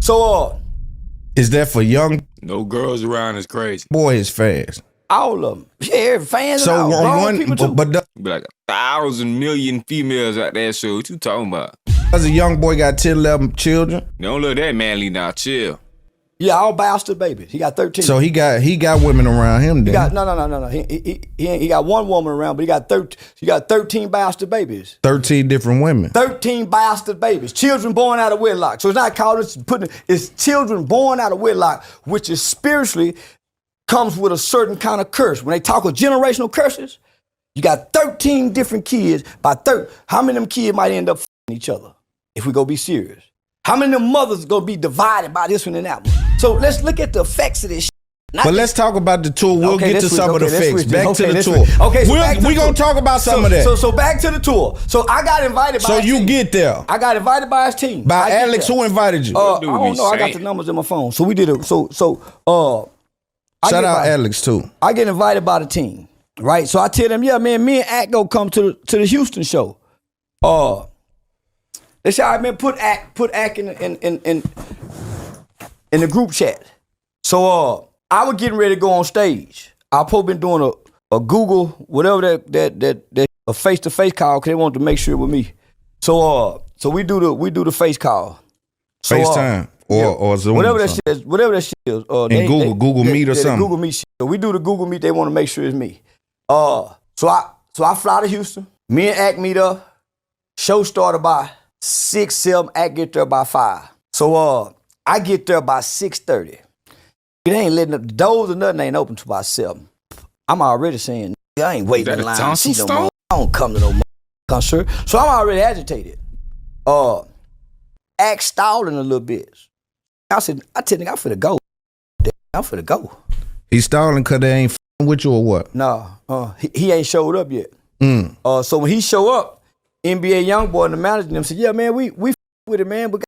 So is that for young No girls around is crazy. boys fast? all of them, yeah, fans. So and all, on grown people too. but Be like 1,000 million females out there. So what you talking about? does a young boy got 10, 11 children? Don't look that manly now. Chill. Yeah, all bastard babies. He got 13. So he got women around him. Then He got no. He got one woman around, but he got 13 bastard babies. 13 different women. 13 bastard babies, children born out of wedlock. So it's not called it's children born out of wedlock, which is spiritually comes with a certain kind of curse. When they talk of generational curses, you got 13 different kids. How many of them kids might end up f***ing each other if we go be serious? How many of them mothers gonna be divided by this one and that one? So let's look at the effects of this shit. But let's talk about the tour. We'll get to some of the facts. Back to the let's tour. switch. Okay, so back to we're the going to tour. talk about some of that. So back to the tour. So I got invited by So his you team. get there. I got invited by his team. By I get Alex, there. who invited you? I dude don't be know. I got saying? the numbers in my phone. So we did it. Shout out Alex, too. I get invited by the team, right? So I tell them, yeah, man, me and Ack go come to the Houston show. They say, all right, man, put Ack in the group chat. So I was getting ready to go on stage. I probably been doing a Google, whatever that a face-to-face call, because they wanted to make sure it was me. So we do the face call. So, FaceTime or Zoom. Whatever or that something. shit is, whatever that shit is. Google Meet or the something. Google Meet shit. So we do the Google Meet. They want to make sure it's me. So I fly to Houston. Me and Ack meet up. Show started by 6, 7. Ack get there by 5. So I get there by 6:30. It ain't letting up the doors or nothing ain't open till about 7. I'm already saying, I ain't waiting in Is that a line. tonsil See no stone? more. I don't come to no more concert. So I'm already agitated. Ack stalling a little bit. I tell nigga, I'm finna go. I'm finna go. He stalling because they ain't f***ing with you or what? No, he ain't showed up yet. So when he show up, NBA Young Boy and the manager and them said, yeah, man, we with it, man, but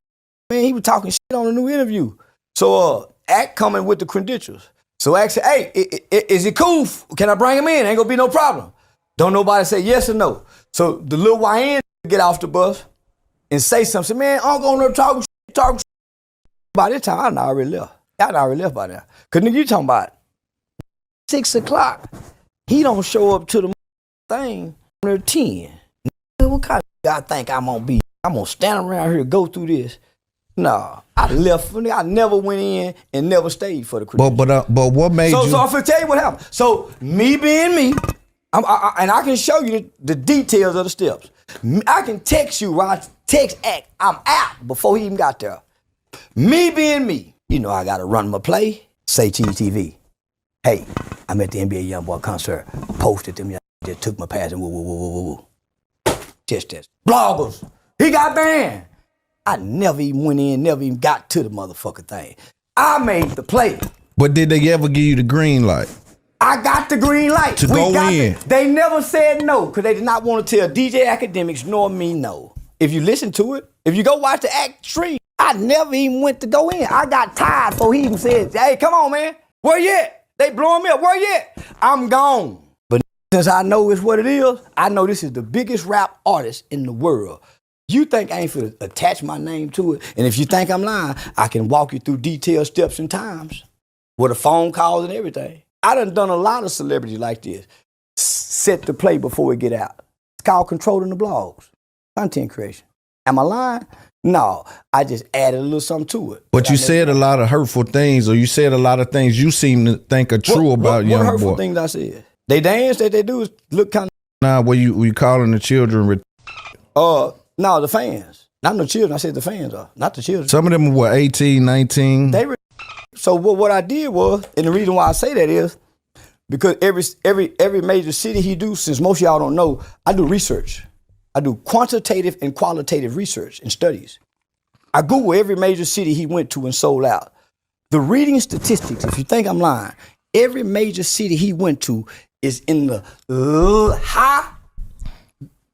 man, he was talking shit on a new interview. So Ack coming with the credentials. So ask, hey, is it cool? Can I bring him in? Ain't gonna be no problem. Don't nobody say yes or no. So the little YN get off the bus and say something. Say, man, I'm going to talk. By this time, I already left. I already left by now. Cause nigga, you talking about 6 o'clock. He don't show up to the thing at 10. What kind of guy think I'm gonna be? I'm gonna stand around here, go through this. No, I left. I never went in and never stayed for the credentials. But what made you? So I'm gonna tell you what happened. So me being me, and I can show you the details of the steps. I can text you, right? Text act. I'm out before he even got there. Me being me, you know I gotta run my play. Say Cheese TV. Hey, I'm at the NBA YoungBoy concert. Posted them. Just took my pass and woo. Test. Bloggers. He got banned. I never even went in, never even got to the motherfucking thing. I made the play. But did they ever give you the green light? I got the green light. To go in. They never said no, because they did not want to tell DJ Academics nor me no. If you listen to it, if you go watch the act stream, I never even went to go in. I got tired before he even said, hey, come on, man. Where you at? They blowing me up. Where you at? I'm gone. But since I know it's what it is, I know this is the biggest rap artist in the world. You think I ain't finna attach my name to it? And if you think I'm lying, I can walk you through detailed steps and times with the phone calls and everything. I done a lot of celebrities like this. Set the play before it get out. It's called controlling the blogs. Content creation. Am I lying? No, I just added a little something to it. But you said a lot of hurtful things, or you said a lot of things you seem to think are true about YoungBoy. What hurtful things I said? They dance that they do is look kind of. Nah, were you calling the children? No, the fans. Not the children. I said the fans are, not the children. Some of them were 18, 19. So what I did was, and the reason why I say that is because every major city he do, since most of y'all don't know, I do research. I do quantitative and qualitative research and studies. I Google every major city he went to and sold out. The reading statistics, if you think I'm lying, every major city he went to is in the high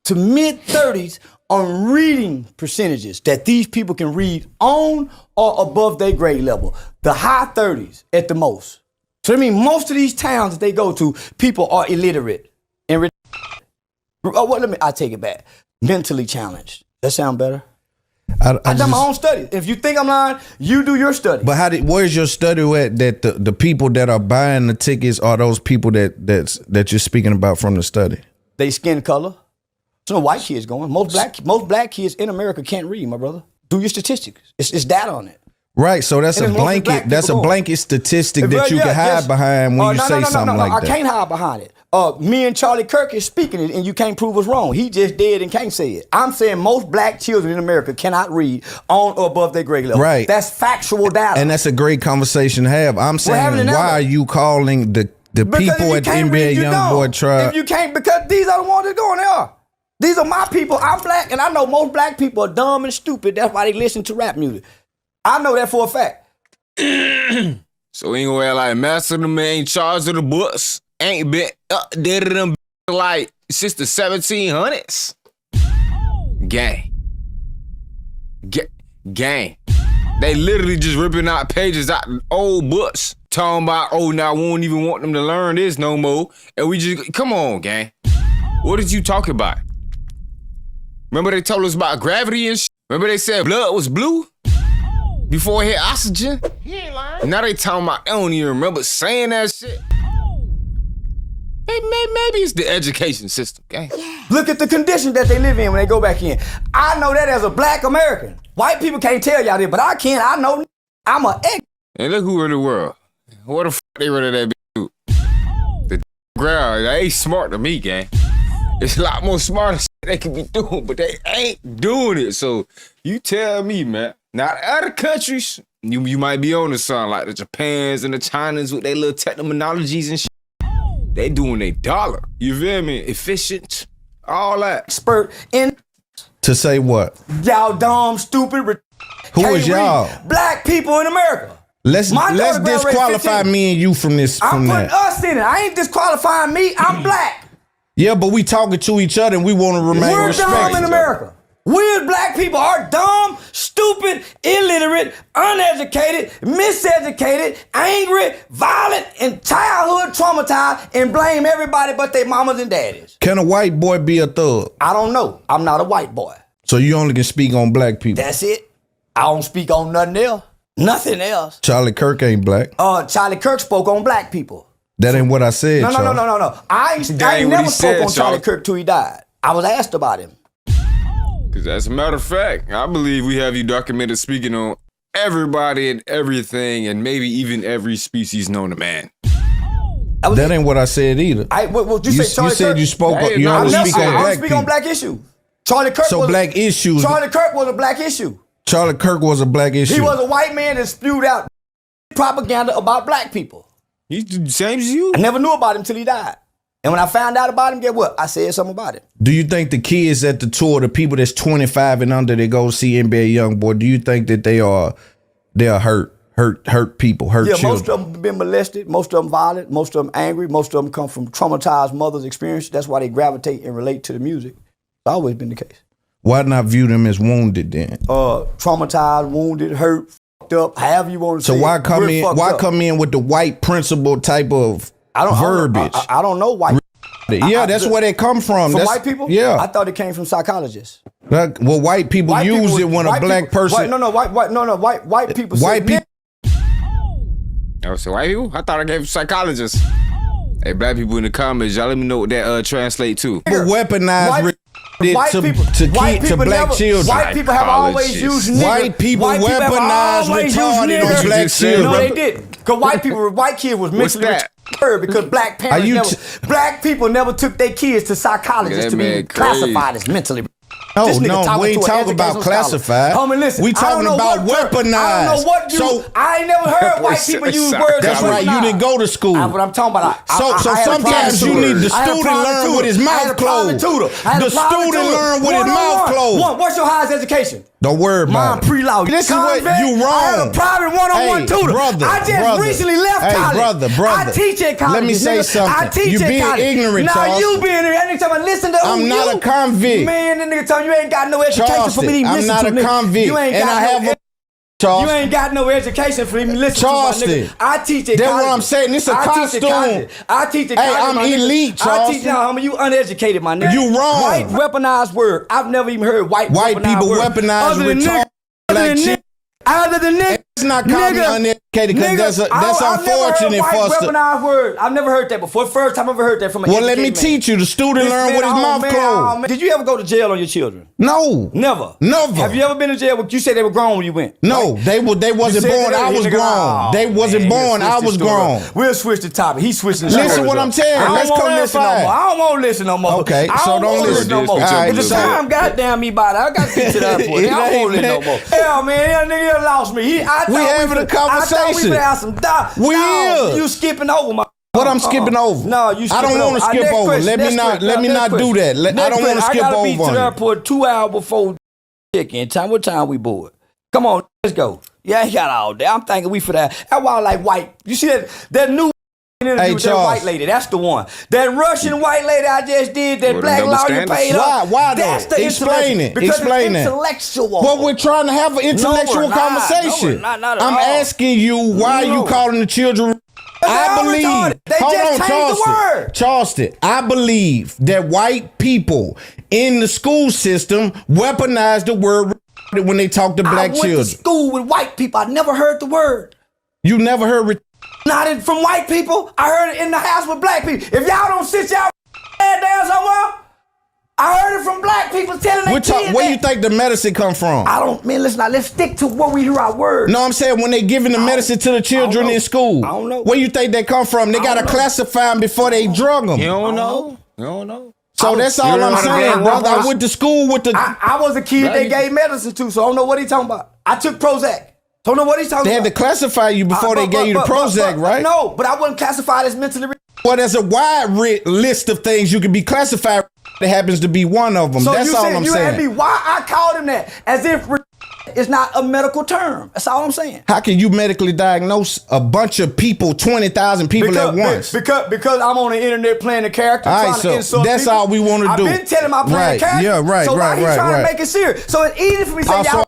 to mid 30s on reading percentages that these people can read on or above their grade level. The high 30s at the most. So I mean, most of these towns that they go to, people are illiterate. And I take it back. Mentally challenged. That sound better? I done my own study. If you think I'm lying, you do your study. But where's your study at that the people that are buying the tickets are those people that you're speaking about from the study? They skin color. There's no white kids going. Most black kids in America can't read, my brother. Do your statistics. It's data on it. Right, so that's a blanket. That's a blanket statistic that you can hide behind when you say something like that. I can't hide behind it. Me and Charlie Kirk is speaking it, and you can't prove us wrong. He just dead and can't say it. I'm saying most black children in America cannot read on or above their grade level. Right, that's factual data, and that's a great conversation to have. I'm saying, why are you calling the people at the NBA YoungBoy tribe? If you can't, because these are the ones that going there. These are my people. I'm black, and I know most black people are dumb and stupid. That's why they listen to rap music. I know that for a fact. So ain't gonna like master the man, charge of the books. Ain't been up there to them like since the 1700s. Gang. They literally just ripping out pages out of old books. Talking about, now we won't even want them to learn this no more. And we just, come on, gang. What did you talk about? Remember they told us about gravity and shit? Remember they said blood was blue? Before it hit oxygen? He ain't lying. Now they talking about, I don't even remember saying that shit. Maybe it's the education system, gang. Look at the conditions that they live in when they go back in. I know that as a black American. White people can't tell y'all this, but I can. I know I'm a ex. And look who in the world. What the fuck they rid of that bitch? The ground, they ain't smart to me, gang. It's a lot more smarter shit they could be doing, but they ain't doing it. So you tell me, man. Now, other countries, you might be on to something like the Japans and the Chinas with their little technologies and shit. They doing their dollar. You feel me? Efficient, all that. Expert in. To say what? Y'all dumb, stupid. Who is y'all? Black people in America. Let's disqualify me and you from this. I'm putting us in it. I ain't disqualifying me. I'm black. Yeah, but we talking to each other and we want to remain respectful. We're dumb in America. We as black people are dumb, stupid. stupid, illiterate, uneducated, miseducated, angry, violent, and childhood traumatized and blame everybody but their mamas and daddies. Can a white boy be a thug? I don't know. I'm not a white boy. So you only can speak on black people. That's it. I don't speak on nothing else. Nothing else. Charlie Kirk ain't black. Charlie Kirk spoke on black people. That ain't what I said, No. I ain't never spoke on Charlie Kirk till he died. I was asked about him. Because as a matter of fact, I believe we have you documented speaking on everybody and everything and maybe even every species known to man. That ain't what I said either. What you say, Charlie you said Kirk? you spoke. Hey, You no, only I speak never- on I black don't speak people. on black issue. Charlie Kirk So was black issues. Charlie Kirk was a black issue. Charlie Kirk was a black issue. He was a white man that spewed out propaganda about black people. He's the same as you. I never knew about him till he died. And when I found out about him, guess what? I said something about it. Do you think the kids at the tour, the people that's 25 and under, that go see NBA YoungBoy, do you think that they are hurt people, hurt Yeah, children? most of them have been molested, most of them violent, most of them angry, most of them come from traumatized mothers' experience. That's why they gravitate and relate to the music. It's always been the case. Why not view them as wounded then? Traumatized, wounded, hurt, fucked up, however you want to say So it. why come We're in? fucked Why up. come in with the white principle type of verbiage? I don't know white. Yeah, that's where they come from. From That's, white people? Yeah. I thought it came from psychologists. Well, white people White use people- it when a white black people- person. White people. White say, people. Oh, so white people? I thought I gave psychologists. Hey, black people in the comments, y'all let me know what that translate to. Weaponized White- it white to people- white to people black never- children. White people have always used nigger. White people have weaponized always used retarded nigger. on black just said, children. No, they didn't. Because white kids was mentally that? retarded because black parents you never, black people never took their kids to psychologists Yeah, to be man, crazy. classified as mentally This nigga No, talking we ain't to an talking about educational classified. scholar. Homie, listen, We I don't talking know about what term- I weaponized. don't know what you. So- I ain't never heard white people use words. That's like right. You weaponized. didn't go to school. That's what I'm talking about. So I had a sometimes private you tutor. need the I had a student private learn tutor. with his I had mouth a private closed. tutor. I had a The private student tutor. learn with his mouth One-on-one. closed. What's your highest education? Don't worry about Mine it. pre-law. This is what Convict. you I had a wrong. private one-on-one Hey, tutor. brother, I just brother. recently left Hey, college. brother. I teach at college. Let me say something. I teach You at being college. ignorant, Now Charles. you being ignorant. Anytime I listen to I'm not a convict. Man, that nigga telling you ain't got no education for me to even I'm listen not to. a nigga. convict, You ain't and got I no have a You Charleston. ain't got no education for even listen Charleston. to my nigga. I teach at That's college. what I'm saying. This a I teach at costume. college. I teach at Hey, college. I'm my nigga. elite, I teach Charleston. now, homie. You uneducated, my nigga. You wrong. White weaponized word. I've never even heard white people word. weaponize Other than retarded nigga- black other than children. nigga- Other than nigga. It's not calling me Nigga. uneducated because that's unfortunate for us to. Weaponized word. I've never heard that before. First time I've ever heard that from a Well, let me educated man. teach you. The student This learn man, with his oh, mouth man, closed. oh, man. Did you ever go to jail on your children? No. Never. Never. Have you ever been in jail? You said they were grown when you went. No, they wasn't said born. that, I was nigga, grown. oh, They wasn't man, born. he'll I switch was the story grown. up. We'll switch the topic. He's switching the Listen stories what up. I'm saying. I don't Let's wanna listen no clarify. more. I don't want to listen no more. Okay, I so don't wanna listen. no more. All right, At the so- time, goddamn me by that. I got to get to the airport. It I don't want to ain't, listen no more. Hell, man, that nigga lost me. We having a conversation. I thought we have some We is. You skipping over my. What I'm skipping over? No, you. I don't want to skip over. Let me not do that. I don't want to skip I gotta over be to on the you. airport 2 hours before check-in time. What time we board? Come on, let's go. Yeah, I got all day. I'm thinking we for that. That's why I like white. You see that new interview Hey, with that Charles. white lady? That's the one. That Russian white lady I just did. That Well, black them lawyer standards. paid up. Why though? That's the Explain it. Because Explain it's it. intellectual. Well, we're trying to have an intellectual we're not. conversation. No, we're not at I'm all. asking you why No. you calling the children. They're I all believe. retarded. They Hold just on, changed Charleston. the word. Charleston. I believe that white people in the school system weaponize the word when they talk to black I went children. to school with white people. I never heard the word. You never heard. Not from white people. I heard it in the house with black people. If y'all don't sit y'all head down somewhere, I heard it from black people telling their kids Where that. you think the medicine come from? I don't, man, listen, now let's stick to what we hear our words. No, I'm saying when they giving the medicine to the children know. in school. I don't know. Where you think they come from? They gotta don't know. classify them before they drug them. You don't know? You don't know? So that's all I'm saying, brother. I went to school with the. I was a kid they gave medicine to, so I don't know what he's talking about. I took Prozac. Don't know what he's talking They about. had to classify you before they gave you the Prozac, right? No, but I wasn't classified as mentally Well, there's a wide list of things you can be classified. That happens to be one of them. So That's you all said I'm you saying. asked me why I called him that, as if It's not a medical term. That's all I'm saying. How can you medically diagnose a bunch of people, 20,000 people at once? Because I'm on the internet playing the character. All right, trying to so insult that's people. all we want to do. I've been telling my playing Right, character. yeah, right, so right, he's right, trying right. to make it serious. So it's easy for me to say y'all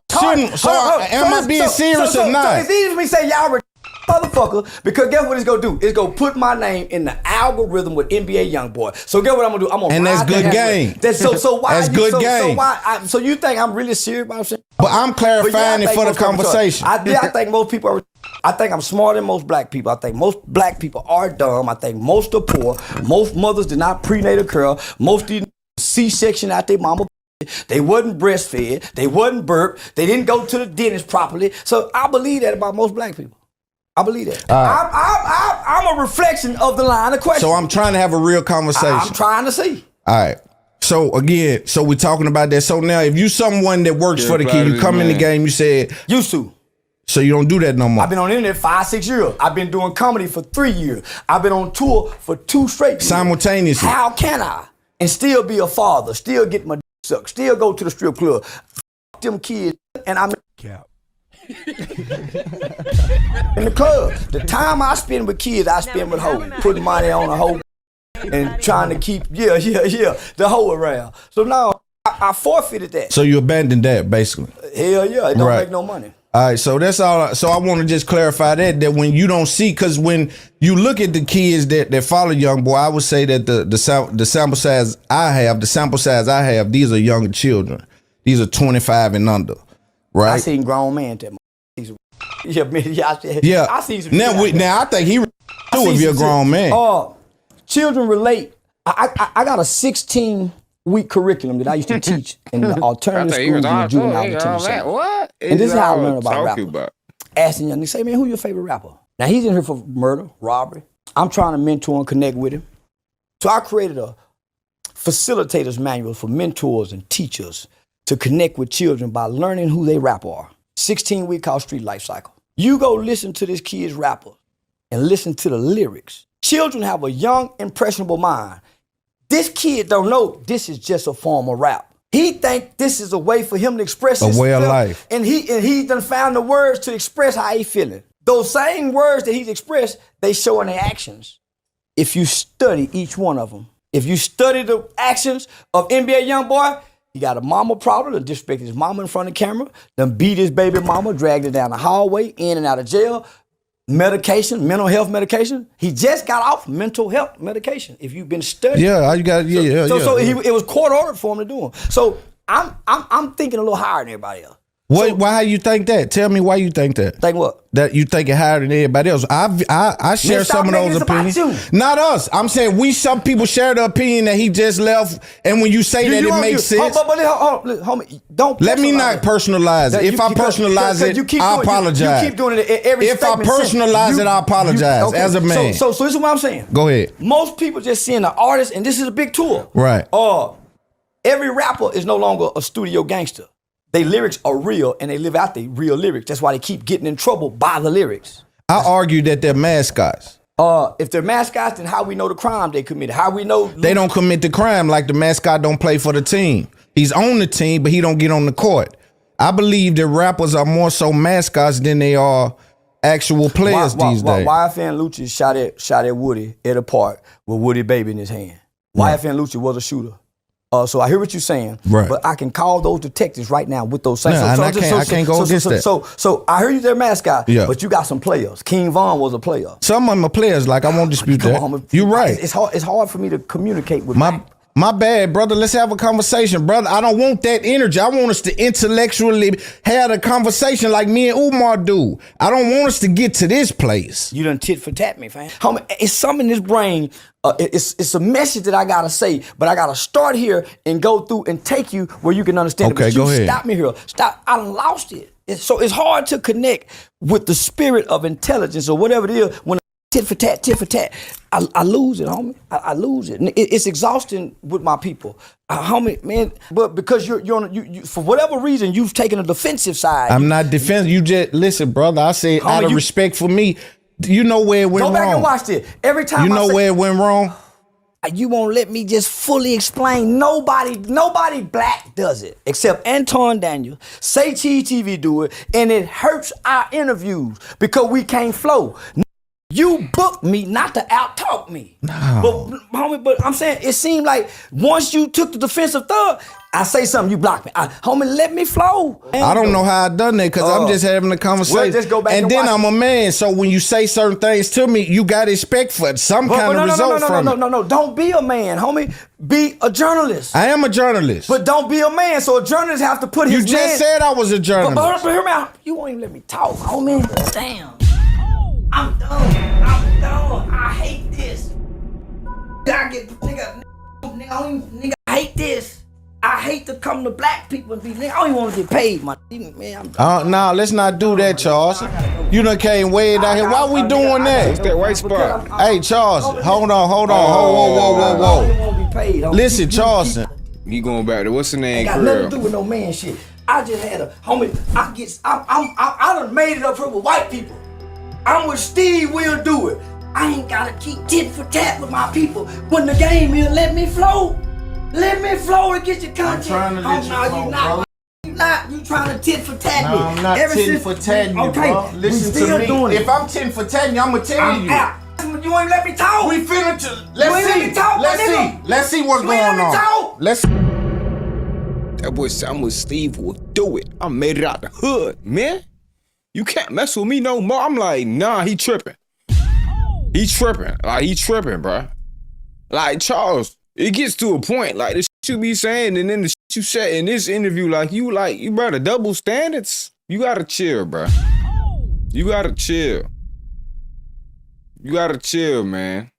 am I being serious or not? So it's easy for me to say y'all motherfucker, because guess what it's gonna do? It's gonna put my name in the algorithm with NBA YoungBoy. So guess what I'm gonna do? I'm gonna and that's good game. So why? That's good game. So you think I'm really serious about saying? But I'm clarifying it for the conversation. I think most people are. I think I'm smarter than most black people. I think most black people are dumb. I think most are poor. Most mothers did not prenatal care. Most did C-section out their mama. They wasn't breastfed. They wasn't burped. They didn't go to the dentist properly. So I believe that about most black people. I believe that. I'm a reflection of the line of question. So I'm trying to have a real conversation. I'm trying to see. All right. So again, we're talking about that. So now if you someone that works for the kid, you come in the game, you said. Used to. So you don't do that no more. I've been on the internet 5-6 years. I've been doing comedy for 3 years. I've been on tour for 2 straight years. Simultaneously. How can I? And still be a father, still get my dick sucked, still go to the strip club, them kids, and I'm Cap. in the club. The time I spend with kids, I spend with hoes, putting money on a hoe and trying to keep, the hoe around. So now I forfeited that. So you abandoned that, basically. Hell yeah, it don't make no money. All right, so that's all. So I want to just clarify that when you don't see, because when you look at the kids that follow YoungBoy, I would say that the sample size I have, these are younger children. These are 25 and under, right? I seen grown men that. Yeah. I seen some. Now I think he too if you're a grown man. Children relate. I got a 16-week curriculum that I used to teach in the alternative schools in the juvenile detention center. What? And this is how I learned about rap. About? Asking young niggas, say, man, who your favorite rapper? Now he's in here for murder, robbery. I'm trying to mentor and connect with him. So I created a facilitator's manual for mentors and teachers to connect with children by learning who they rap are. 16-week called Street Life Cycle. You go listen to this kid's rapper and listen to the lyrics. Children have a young, impressionable mind. This kid don't know this is just a form of rap. He think this is a way for him to express himself. A way of life. And he done found the words to express how he feeling. Those same words that he's expressed, they show in their actions. If you study each one of them, if you study the actions of NBA YoungBoy, he got a mama problem, done disrespected his mama in front of the camera, done beat his baby mama, dragged her down the hallway, in and out of jail, medication, mental health medication. He just got off mental health medication. If you've been studying. Yeah, you got So it was court ordered for him to do them. So I'm thinking a little higher than everybody else. Why you think that? Tell me why you think that. Think what? That you think it higher than everybody else. I share some of those opinions. Not us. I'm saying some people share the opinion that he just left, and when you say that it makes sense. But homie, don't. Let me not personalize it. If I personalize it, I apologize. You keep doing it every If I personalize it, I apologize as a man. So this is what I'm saying. Go ahead. Most people just seeing the artist, and this is a big tour. Right. Every rapper is no longer a studio gangster. They lyrics are real and they live out the real lyrics. That's why they keep getting in trouble by the lyrics. I argue that they're mascots. If they're mascots, then how we know the crime they committed? How we know they don't commit the crime? Like the mascot don't play for the team. He's on the team, but he don't get on the court. I believe that rappers are more so mascots than they are actual players these days. YFN Lucci shot at Woody at a park with Woody baby in his hand. Right. YFN Lucci was a shooter. So I hear what you're saying, right. But I can call those detectives right now with those same. I can't go against that. So I hear you, they're mascot, but you got some players. King Von was a player. Some of them are players. Like I won't dispute that. You're right. It's hard for me to communicate with my bad, brother. Let's have a conversation, brother. I don't want that energy. I want us to intellectually have a conversation like me and Umar do. I don't want us to get to this place. You done tit for tat me, fam. Homie, it's something in this brain. It's a message that I gotta say, but I gotta start here and go through and take you where you can understand it. Okay, go ahead. Stop me here. Stop. I done lost it. So it's hard to connect with the spirit of intelligence or whatever it is when tit for tat. I lose it, homie. I lose it. It's exhausting with my people, homie, man. But because you're on, for whatever reason, you've taken a defensive side. I'm not defensive. You just listen, brother. I say out of respect for me. You know where it went wrong. Go back and watch it. Every time where it went wrong. You won't let me just fully explain. Nobody black does it except Anton Daniels. Say Cheese TV do it, and it hurts our interviews because we can't flow. You booked me not to out-talk me. No. But I'm saying it seemed like once you took the defensive thug, I say something, you block me. Homie, let me flow. I don't know how I done that because I'm just having a conversation. Well, just go back and then watch I'm a man, so when you say certain things to me, you got to expect for some kind of result from it. No. Don't be a man, homie. Be a journalist. I am a journalist. But don't be a man, so a journalist have to put his You just said I was a journalist. But hear me out. You won't even let me talk, homie. Damn. I'm done. I hate this. I get nigga, I hate this. I hate to come to black people and be nigga. I don't even want to get paid, man. Nah, let's not do that, Charles. You done came way down here. Why we doing What's that? that white spot? Hey, Charles, hold on. Whoa. Listen, Charleston. He going back to what's the name? Ain't got nothing to do with no man shit. I just had a homie. I done made it up here with white people. I'm with Steve. We'll do it. I ain't gotta keep tit for tat with my people. When the game is, let me flow. Let me flow and get your content. trying to let you flow, bro. You not. You trying to tit for tat me. No, I'm not tin for tatting you, okay, bro. Listen we still to doing me. it. If I'm tin for tatting you, I'ma tell I'm you. out. You ain't let me talk. We finna to. You Let's ain't let see. me talk, my nigga. Let's see what's You ain't going let me on. talk. Let's. That boy said I'm with Steve will do it. I made it out the hood, man. You can't mess with me no more. I'm like, nah, he tripping. He tripping, bro. Like, Charles, it gets to a point, like, the shit you be saying, and then the shit you said in this interview, you brother, double standards. You gotta chill, bro. You gotta chill, man.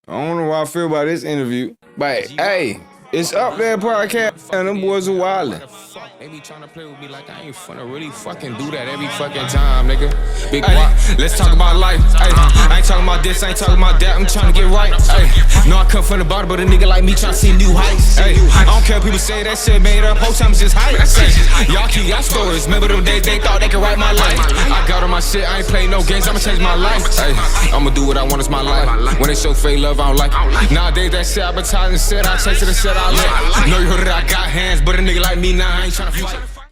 I don't know how I feel about this interview, but hey, it's up there, podcast, and them boys are wildin'. They be trying to play with me like I ain't finna really fucking do that every fucking time, nigga. Big Guappo, let's talk about life. Ay, I ain't talking about this, I ain't talking about that. I'm trying to get right. Ay, no, I come from the bottom, but a nigga like me trying to see new heights. Ay, I don't care if people say that shit made up. Whole time it's just hype. Ay, y'all keep y'all stories. Remember them days they thought they could write my life. I got on my shit, I ain't playing no games. I'ma change my life. Ay, I'ma do what I want, it's my life. When they show fake love, I don't like it. Nowadays that shit advertising shit, I chase it and shit I like. Know you heard it, I got hands, but a nigga like me now, I ain't trying to fight.